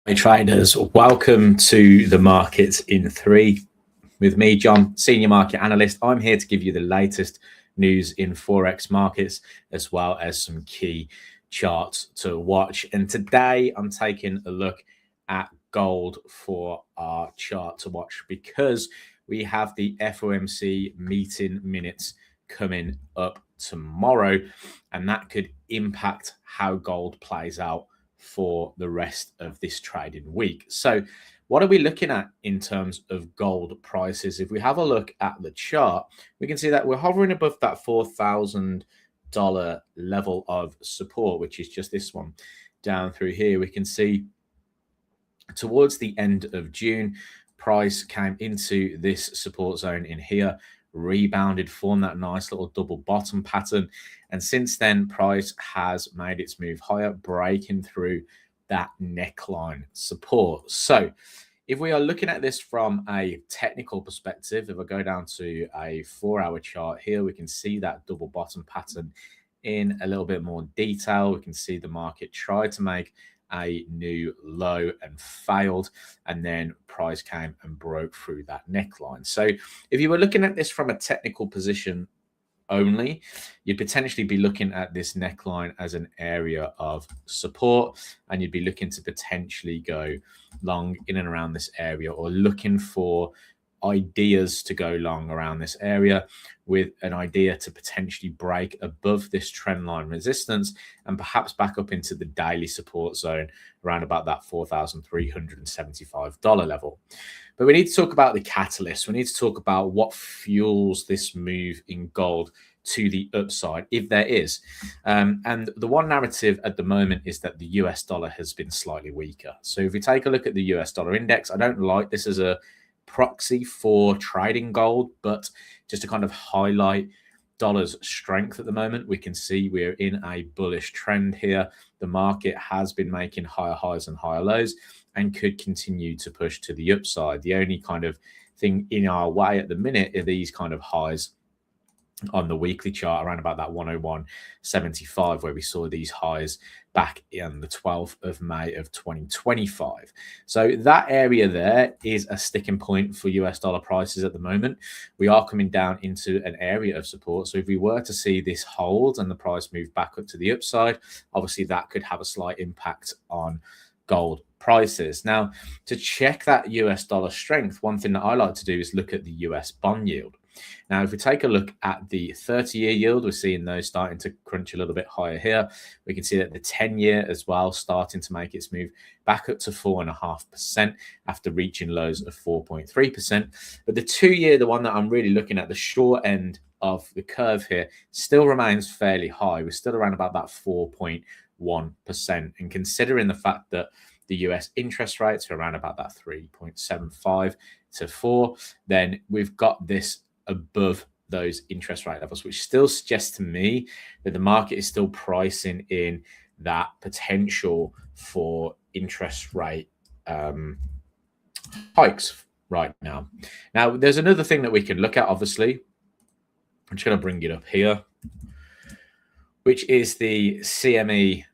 Hey traders, welcome to the Markets in 3 with me, John, Senior Market Analyst. I'm here to give you the latest news in Forex markets as well as some key charts to watch. And today I'm taking a look at gold for our chart to watch because we have the FOMC meeting minutes coming up tomorrow, and that could impact how gold plays out for the rest of this trading week. So what are we looking at in terms of gold prices? If we have a look at the chart, we can see that we're hovering above that $4,000 level of support, which is just this one down through here. We can see towards the end of June, price came into this support zone in here, rebounded, formed that nice little double bottom pattern, and since then price has made its move higher, breaking through that neckline support. So if we are looking at this from a technical perspective, if I go down to a 4-hour chart here, we can see that double bottom pattern in a little bit more detail. We can see the market try to make a new low and failed, and then price came and broke through that neckline. So if you were looking at this from a technical position only, you'd potentially be looking at this neckline as an area of support, and you'd be looking to potentially go long in and around this area, or looking for ideas to go long around this area with an idea to potentially break above this trend line resistance and perhaps back up into the daily support zone around about that $4,375 level. But we need to talk about the catalyst. We need to talk about what fuels this move in gold to the upside, if there is. And the one narrative at the moment is that the US dollar has been slightly weaker. So if we take a look at the US dollar index, I don't like this as a proxy for trading gold, but just to kind of highlight dollar's strength at the moment, we can see we're in a bullish trend here. The market has been making higher highs and higher lows and could continue to push to the upside. The only kind of thing in our way at the minute are these kind of highs on the weekly chart around about that 101.75, where we saw these highs back in the 12th of May of 2025. So that area there is a sticking point for US dollar prices at the moment. We are coming down into an area of support. So if we were to see this hold and the price move back up to the upside, obviously that could have a slight impact on gold prices. Now, to check that US dollar strength, one thing that I like to do is look at the US bond yield. Now, if we take a look at the 30-year yield, we're seeing those starting to crunch a little bit higher here. We can see that the 10-year as well starting to make its move back up to 4.5% after reaching lows of 4.3%. But the 2-year, the one that I'm really looking at, the short end of the curve here, still remains fairly high. We're still around about that 4.1%. And considering the fact that the US interest rates are around about that 3.75 to 4, then we've got this above those interest rate levels, which still suggests to me that the market is still pricing in that potential for interest rate hikes right now. Now, there's another thing that we can look at, obviously. I'm just going to bring it up here, which is the CME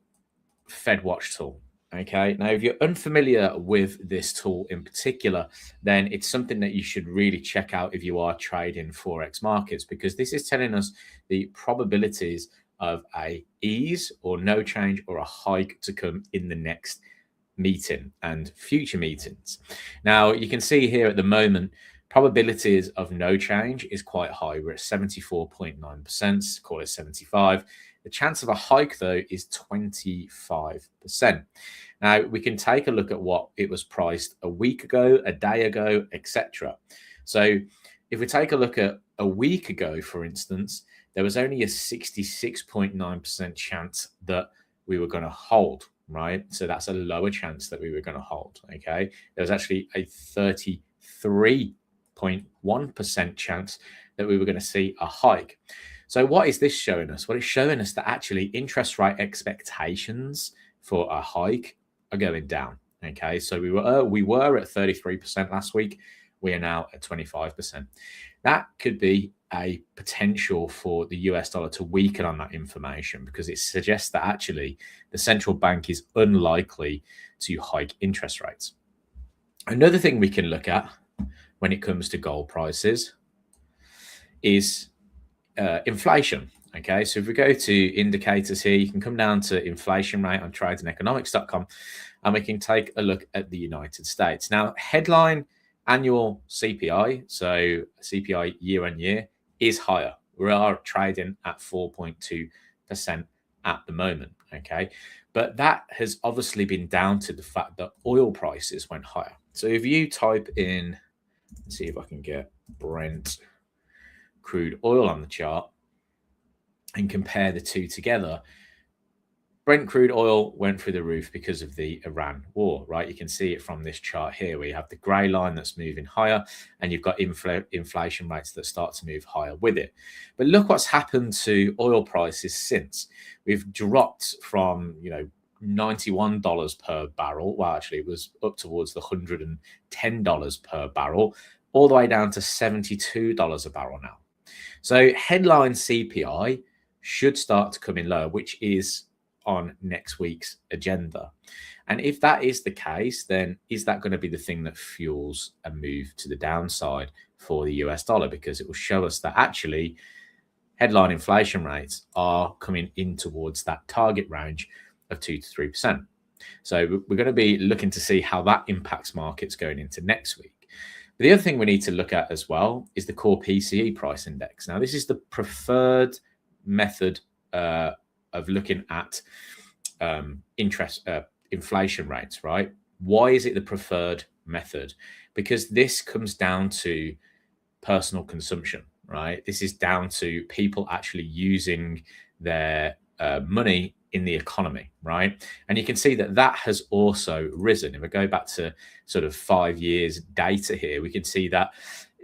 Fed Watch tool. Okay, now if you're unfamiliar with this tool in particular, then it's something that you should really check out if you are trading Forex markets, because this is telling us the probabilities of a ease or no change or a hike to come in the next meeting and future meetings. Now, you can see here at the moment, probabilities of no change is quite high. We're at 74.9%, call it 75. The chance of a hike, though, is 25%. Now, we can take a look at what it was priced a week ago, a day ago, etc. So if we take a look at a week ago, for instance, there was only a 66.9% chance that we were going to hold, right? So that's a lower chance that we were going to hold, okay? There was actually a 33.1% chance that we were going to see a hike. So what is this showing us? Well, it's showing us that actually interest rate expectations for a hike are going down. Okay, so we were at 33% last week. We are now at 25%. That could be a potential for the US dollar to weaken on that information, because it suggests that actually the central bank is unlikely to hike interest rates. Another thing we can look at when it comes to gold prices is inflation. Okay, so if we go to indicators here, you can come down to inflation rate on tradeandeconomics.com, and we can take a look at the United States. Now, headline annual CPI, so CPI year on year, is higher. We are trading at 4.2% at the moment. Okay, but that has obviously been down to the fact that oil prices went higher. So if you type in, let's see if I can get Brent crude oil on the chart and compare the two together, Brent crude oil went through the roof because of the Iran war, right? You can see it from this chart here, where you have the grey line that's moving higher, and you've got inflation rates that start to move higher with it. But look what's happened to oil prices since. We've dropped from, $91 per barrel. Well, actually, it was up towards the $110 per barrel, all the way down to $72 a barrel now. So headline CPI should start to come in lower, which is on next week's agenda. And if that is the case, then is that going to be the thing that fuels a move to the downside for the US dollar? Because it will show us that actually headline inflation rates are coming in towards that target range of 2 to 3%. So we're going to be looking to see how that impacts markets going into next week. But the other thing we need to look at as well is the core PCE price index. Now, this is the preferred method of looking at inflation rates, right? Why is it the preferred method? Because this comes down to personal consumption, right? This is down to people actually using their money in the economy, right? And you can see that that has also risen. If we go back to sort of 5 years data here, we can see that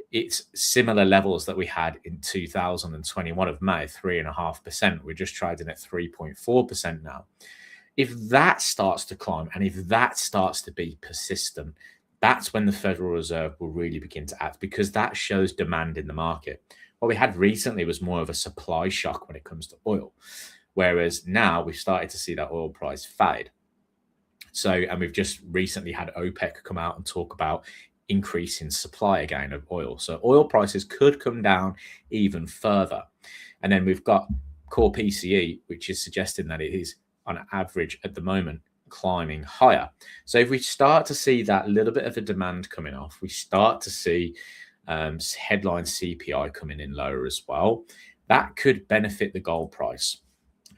it's similar levels that we had in 2021 of May, 3.5%. We're just trading at 3.4% now. If that starts to climb, and if that starts to be persistent, that's when the Federal Reserve will really begin to act, because that shows demand in the market. What we had recently was more of a supply shock when it comes to oil, whereas now we've started to see that oil price fade. So, and we've just recently had OPEC come out and talk about increase in supply again of oil. So oil prices could come down even further. And then we've got core PCE, which is suggesting that it is on average at the moment climbing higher. So if we start to see that little bit of a demand coming off, we start to see headline CPI coming in lower as well, that could benefit the gold price.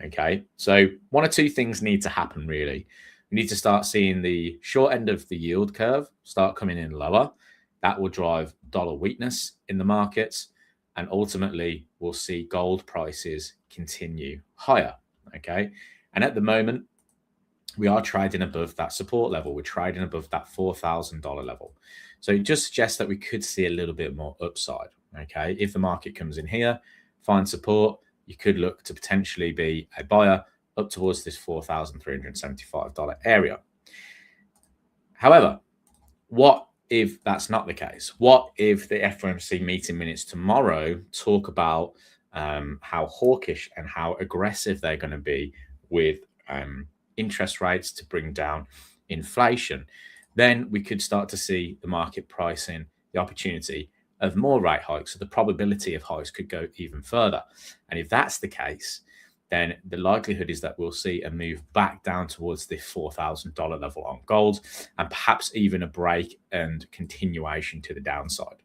Okay, so one or two things need to happen really. We need to start seeing the short end of the yield curve start coming in lower. That will drive dollar weakness in the markets, and ultimately we'll see gold prices continue higher. Okay, and at the moment we are trading above that support level. We're trading above that $4,000 level. So it just suggests that we could see a little bit more upside. Okay, if the market comes in here, find support, you could look to potentially be a buyer up towards this $4,375 area. However, what if that's not the case? What if the FOMC meeting minutes tomorrow talk about how hawkish and how aggressive they're going to be with interest rates to bring down inflation? Then we could start to see the market pricing the opportunity of more rate hikes. So the probability of hikes could go even further. And if that's the case, then the likelihood is that we'll see a move back down towards the $4,000 level on gold, and perhaps even a break and continuation to the downside.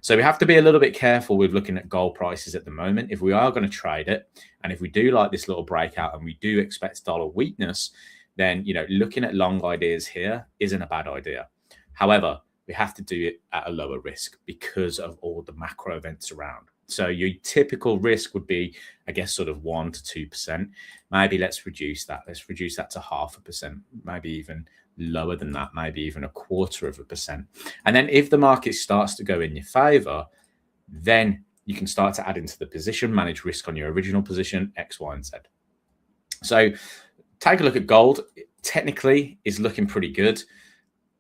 So we have to be a little bit careful with looking at gold prices at the moment. If we are going to trade it, and if we do like this little breakout and we do expect dollar weakness, then looking at long ideas here isn't a bad idea. However, we have to do it at a lower risk because of all the macro events around. So your typical risk would be, I guess, sort of 1 to 2%. Maybe let's reduce that. Let's reduce that to 0.5%, maybe even lower than that, maybe even 0.25%. And then if the market starts to go in your favor, then you can start to add into the position, manage risk on your original position, X, Y, and Z. So take a look at gold. It technically is looking pretty good.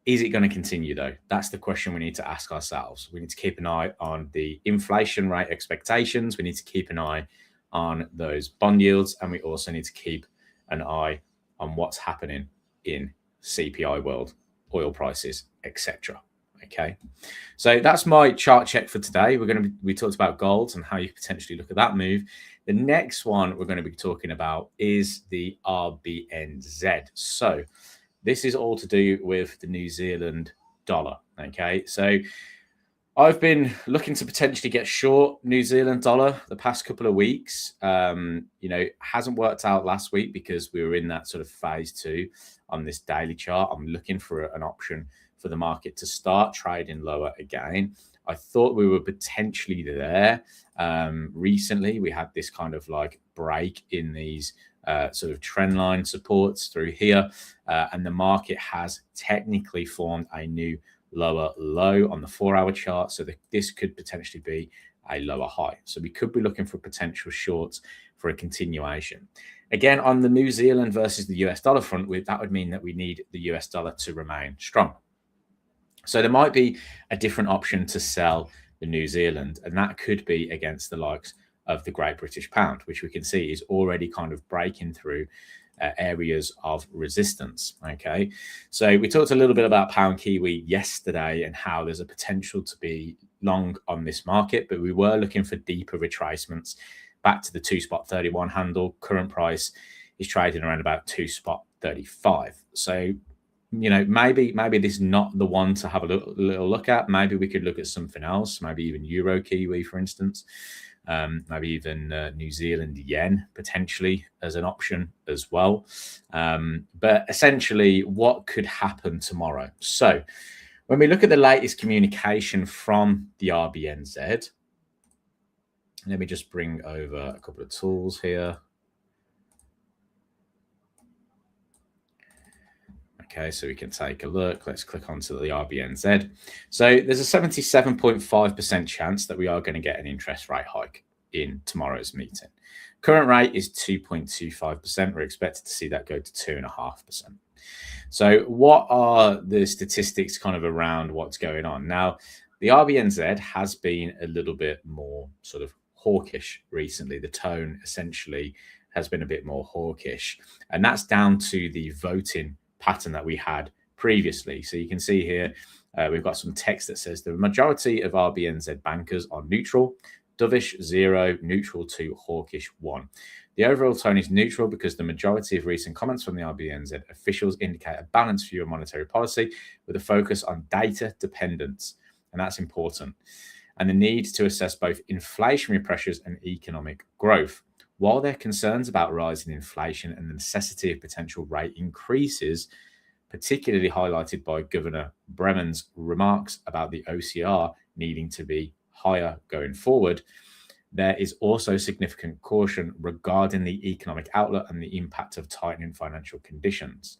Is it going to continue though? That's the question we need to ask ourselves. We need to keep an eye on the inflation rate expectations. We need to keep an eye on those bond yields, and we also need to keep an eye on what's happening in CPI world, oil prices, etc. Okay, so that's my chart check for today. We talked about gold and how you potentially look at that move. The next one we're going to be talking about is the RBNZ. So this is all to do with the New Zealand dollar. Okay, so I've been looking to potentially get short New Zealand dollar the past couple of weeks. Hasn't worked out last week because we were in that sort of phase 2 on this daily chart. I'm looking for an option for the market to start trading lower again. I thought we were potentially there. Recently, we had this kind of like break in these sort of trend line supports through here, and the market has technically formed a new lower low on the 4-hour chart, so this could potentially be a lower high. So we could be looking for potential shorts for a continuation. Again, on the New Zealand versus the US dollar front, that would mean that we need the US dollar to remain strong. So there might be a different option to sell the New Zealand, and that could be against the likes of the Great British Pound, which we can see is already kind of breaking through areas of resistance. Okay, so we talked a little bit about pound Kiwi yesterday and how there's a potential to be long on this market, but we were looking for deeper retracements back to the 2.31 handle. Current price is trading around about 2.35. So maybe this is not the one to have a little look at. Maybe we could look at something else, maybe even Euro Kiwi, for instance. Maybe even New Zealand yen potentially as an option as well. But essentially, what could happen tomorrow? So when we look at the latest communication from the RBNZ, let me just bring over a couple of tools here. Okay, so we can take a look. Let's click onto the RBNZ. So there's a 77.5% chance that we are going to get an interest rate hike in tomorrow's meeting. Current rate is 2.25%. We're expected to see that go to 2.5%. So what are the statistics kind of around what's going on? Now, the RBNZ has been a little bit more sort of hawkish recently. The tone essentially has been a bit more hawkish, and that's down to the voting pattern that we had previously. So you can see here, we've got some text that says the majority of RBNZ bankers are neutral, dovish 0, neutral 2, hawkish 1. The overall tone is neutral because the majority of recent comments from the RBNZ officials indicate a balanced view of monetary policy with a focus on data dependence, and that's important, and the need to assess both inflationary pressures and economic growth. While there are concerns about rising inflation and the necessity of potential rate increases, particularly highlighted by Governor Bremen's remarks about the OCR needing to be higher going forward, there is also significant caution regarding the economic outlook and the impact of tightening financial conditions.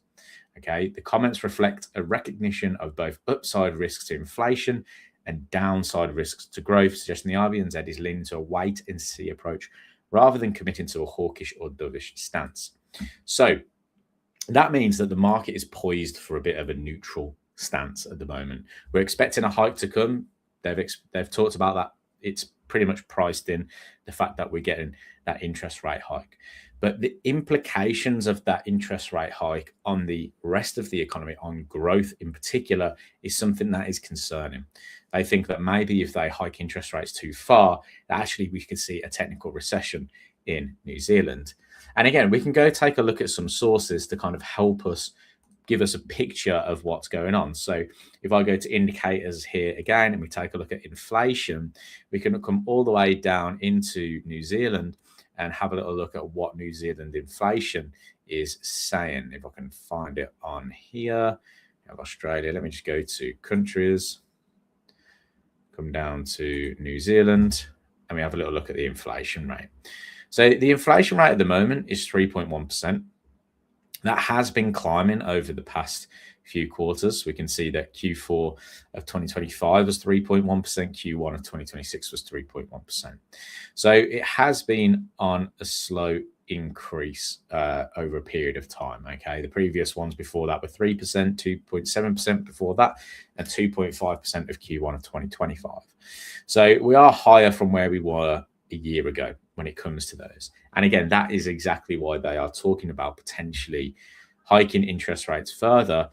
Okay, the comments reflect a recognition of both upside risks to inflation and downside risks to growth, suggesting the RBNZ is leaning to a wait-and-see approach rather than committing to a hawkish or dovish stance. So that means that the market is poised for a bit of a neutral stance at the moment. We're expecting a hike to come. They've talked about that. It's pretty much priced in the fact that we're getting that interest rate hike. But the implications of that interest rate hike on the rest of the economy, on growth in particular, is something that is concerning. They think that maybe if they hike interest rates too far, that actually we could see a technical recession in New Zealand. And again, we can go take a look at some sources to kind of help us, give us a picture of what's going on. So if I go to indicators here again, and we take a look at inflation, we can come all the way down into New Zealand and have a little look at what New Zealand inflation is saying. If I can find it on here, I have Australia. Let me just go to countries, come down to New Zealand, and we have a little look at the inflation rate. So the inflation rate at the moment is 3.1%. That has been climbing over the past few quarters. We can see that Q4 of 2025 was 3.1%, Q1 of 2026 was 3.1%. So it has been on a slow increase over a period of time. Okay, the previous ones before that were 3%, 2.7% before that, and 2.5% of Q1 of 2025. So we are higher from where we were a year ago when it comes to those. And again, that is exactly why they are talking about potentially hiking interest rates further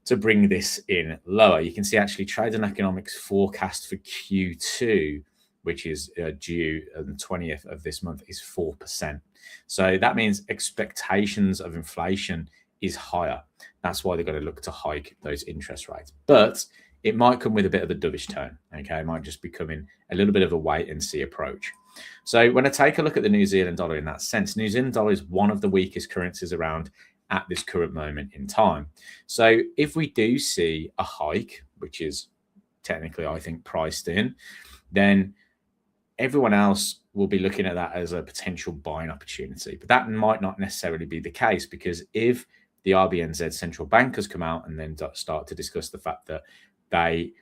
to bring this in lower. You can see actually Trade and Economics forecast for Q2, which is due on the 20th of this month, is 4%. So that means expectations of inflation is higher. That's why they're going to look to hike those interest rates. But it might come with a bit of a dovish tone. Okay, it might just be coming a little bit of a wait and see approach. So when I take a look at the New Zealand dollar in that sense, New Zealand dollar is one of the weakest currencies around at this current moment in time. So if we do see a hike, which is technically, I think, priced in, then everyone else will be looking at that as a potential buying opportunity. But that might not necessarily be the case, because if the RBNZ central bankers come out and then start to discuss the fact that they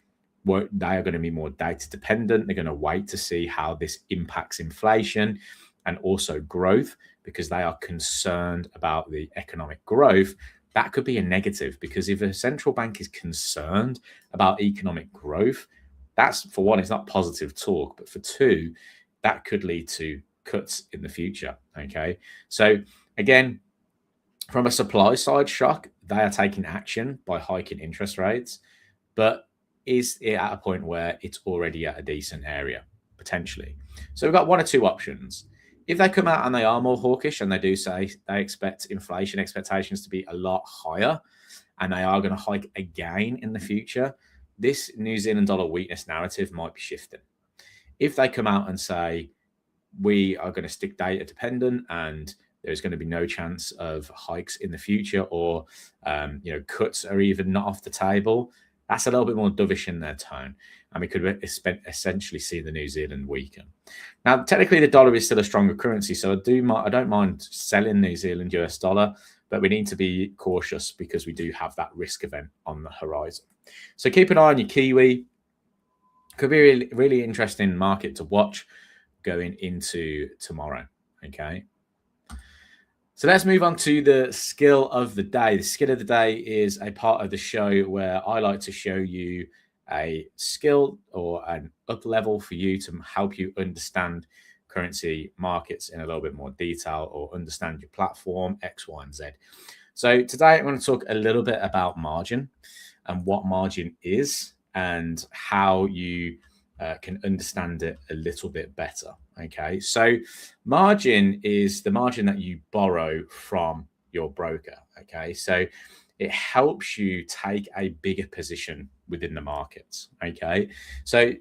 are going to be more data dependent, they're going to wait to see how this impacts inflation and also growth, because they are concerned about the economic growth, that could be a negative. Because if a central bank is concerned about economic growth, that's, for one, it's not positive talk, but for two, that could lead to cuts in the future. Okay, so again, from a supply side shock, they are taking action by hiking interest rates, but is it at a point where it's already at a decent area? Potentially. So we've got one or two options. If they come out and they are more hawkish and they do say they expect inflation expectations to be a lot higher and they are going to hike again in the future, this New Zealand dollar weakness narrative might be shifting. If they come out and say we are going to stick data dependent and there's going to be no chance of hikes in the future, or cuts are even not off the table, that's a little bit more dovish in their tone, and we could essentially see the New Zealand weaken. Now, technically, the dollar is still a stronger currency, so I don't mind selling New Zealand US dollar, but we need to be cautious because we do have that risk event on the horizon. So keep an eye on your Kiwi. Could be a really, really interesting market to watch going into tomorrow. Okay. So let's move on to the skill of the day. The skill of the day is a part of the show where I like to show you a skill or an up level for you to help you understand currency markets in a little bit more detail, or understand your platform X, Y, and Z. So today I'm going to talk a little bit about margin and what margin is and how you can understand it a little bit better. Okay, so margin is the margin that you borrow from your broker. Okay, so it helps you take a bigger position within the markets. Okay, so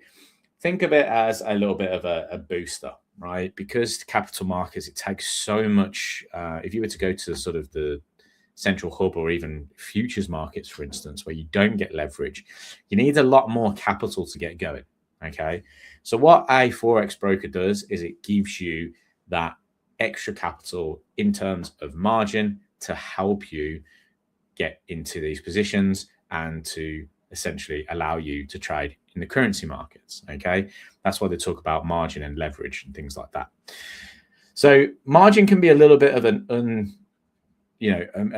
think of it as a little bit of a booster, right? Because capital markets, it takes so much. If you were to go to sort of the central hub or even futures markets, for instance, where you don't get leverage, you need a lot more capital to get going. Okay, so what a Forex broker does is it gives you that extra capital in terms of margin to help you get into these positions and to essentially allow you to trade in the currency markets. Okay, that's why they talk about margin and leverage and things like that. So margin can be a little bit of a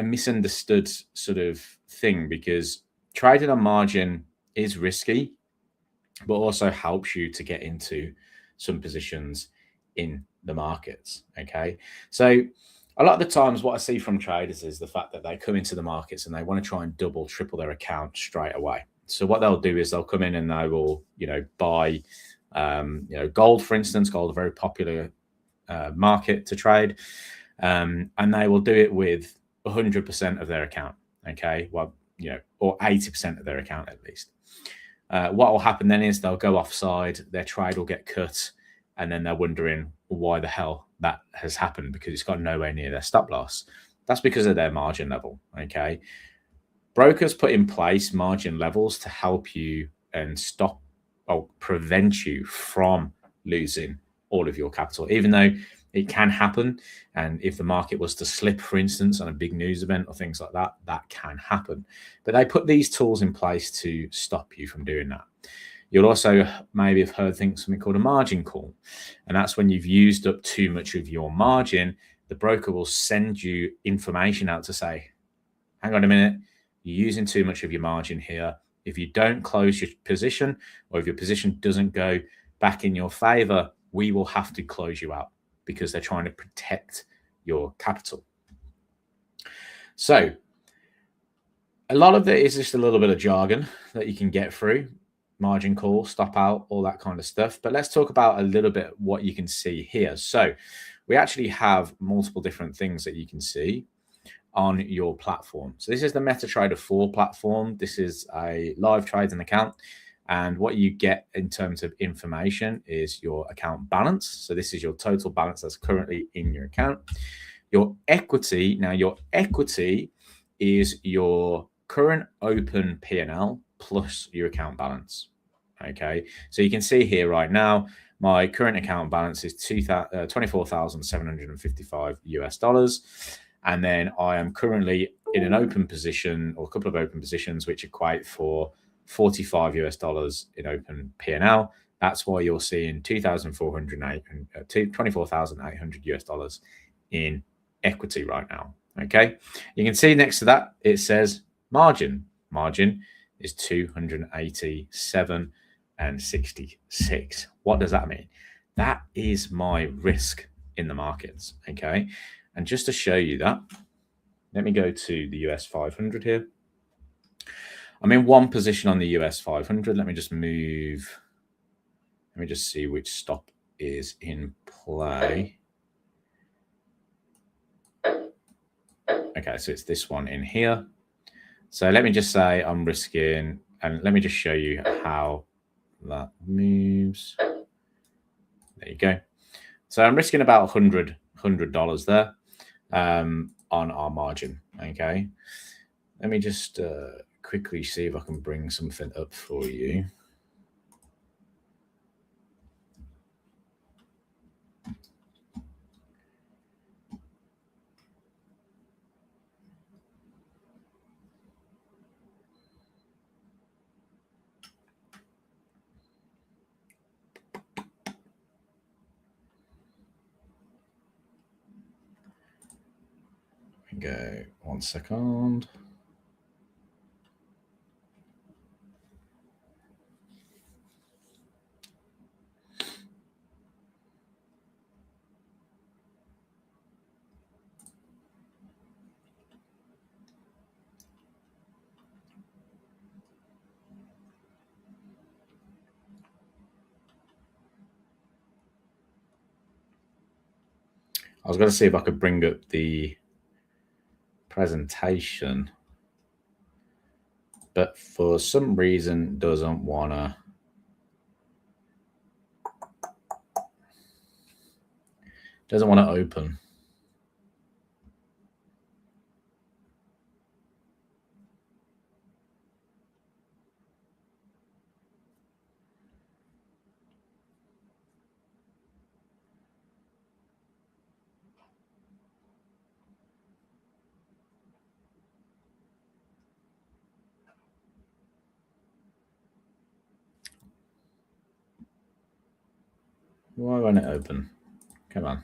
misunderstood sort of thing, because trading on margin is risky, but also helps you to get into some positions in the markets. Okay, so a lot of the times what I see from traders is the fact that they come into the markets and they want to try and double, triple their account straight away. So what they'll do is they'll come in and they will, buy, gold, for instance. Gold, a very popular market to trade, and they will do it with 100% of their account. Okay, well, or 80% of their account at least. What will happen then is they'll go offside, their trade will get cut, and then they're wondering why the hell that has happened, because it's got nowhere near their stop loss. That's because of their margin level. Okay, brokers put in place margin levels to help you and stop or prevent you from losing all of your capital, even though it can happen. And if the market was to slip, for instance, on a big news event or things like that, that can happen. But they put these tools in place to stop you from doing that. You'll also maybe have heard something called a margin call. And that's when you've used up too much of your margin the broker will send you information out to say, hang on a minute, you're using too much of your margin here. If you don't close your position, or if your position doesn't go back in your favor, we will have to close you out, because they're trying to protect your capital. So a lot of it is just a little bit of jargon that you can get through: margin call, stop out, all that kind of stuff. But let's talk about a little bit what you can see here. So we actually have multiple different things that you can see on your platform. So this is the MetaTrader 4 platform. This is a live trading account. And what you get in terms of information is your account balance. So this is your total balance that's currently in your account. Your equity. Now your equity is your current open P&L plus your account balance. Okay, so you can see here right now, my current account balance is $24,755 US. And then I am currently in an open position, or a couple of open positions, which equate for $45 US in open P&L. That's why you're seeing $24,800 US in equity right now. Okay, you can see next to that it says margin. Margin is 287.66. What does that mean? That is my risk in the markets. Okay, and just to show you that, let me go to the US 500 here. I'm in one position on the US 500. Let me just move. Let me just see which stop is in play. Okay, so it's this one in here. So let me just say I'm risking, and let me just show you how that moves. There you go. So I'm risking about $100 there on our margin. Okay, let me just quickly see if I can bring something up for you. Go 1 second. I was going to see if I could bring up the presentation, but for some reason doesn't want to open. Why won't it open? Come on.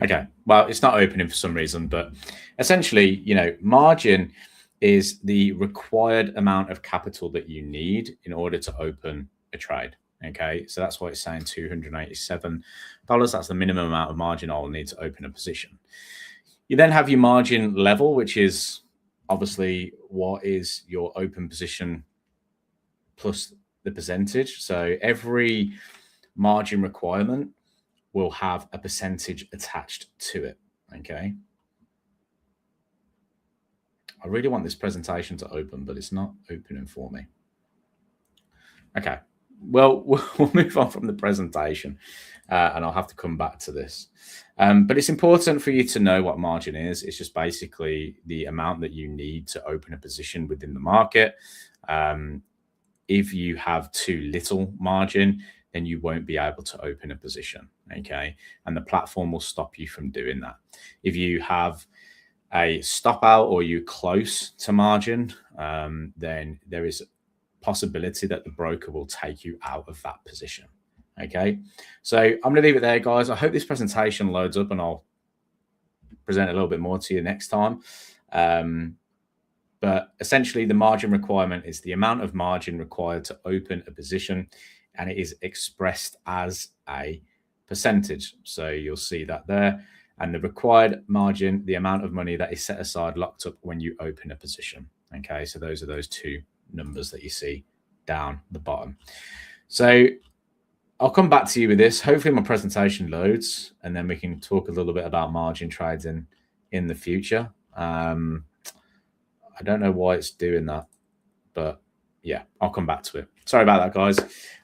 Okay, well, it's not opening for some reason, but essentially, margin is the required amount of capital that you need in order to open a trade. Okay, so that's why it's saying $287. That's the minimum amount of margin I'll need to open a position. You then have your margin level, which is obviously what is your open position plus the percentage. So every margin requirement will have a percentage attached to it. Okay. I really want this presentation to open, but it's not opening for me. Okay. Well, we'll move on from the presentation and I'll have to come back to this. But it's important for you to know what margin is. It's just basically the amount that you need to open a position within the market. If you have too little margin, then you won't be able to open a position, okay? And the platform will stop you from doing that. If you have a stop out or you're close to margin, then there is a possibility that the broker will take you out of that position. Okay, so I'm going to leave it there, guys. I hope this presentation loads up and I'll present a little bit more to you next time. But essentially, the margin requirement is the amount of margin required to open a position, and it is expressed as a percentage. So you'll see that there. And the required margin, the amount of money that is set aside, locked up when you open a position. Okay, so those are those two numbers that you see down the bottom. So I'll come back to you with this. Hopefully my presentation loads, and then we can talk a little bit about margin trades in the future. I don't know why it's doing that, but yeah, I'll come back to it. Sorry about that, guys.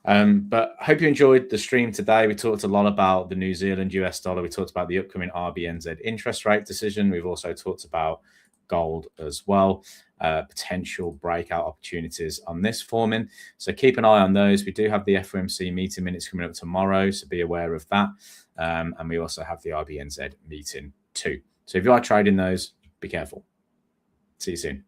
But I hope you enjoyed the stream today. We talked a lot about the New Zealand US dollar. We talked about the upcoming RBNZ interest rate decision. We've also talked about gold as well, potential breakout opportunities on this forming. So keep an eye on those. We do have the FOMC meeting minutes coming up tomorrow, so be aware of that. And we also have the RBNZ meeting too. So if you are trading those, be careful. See you soon.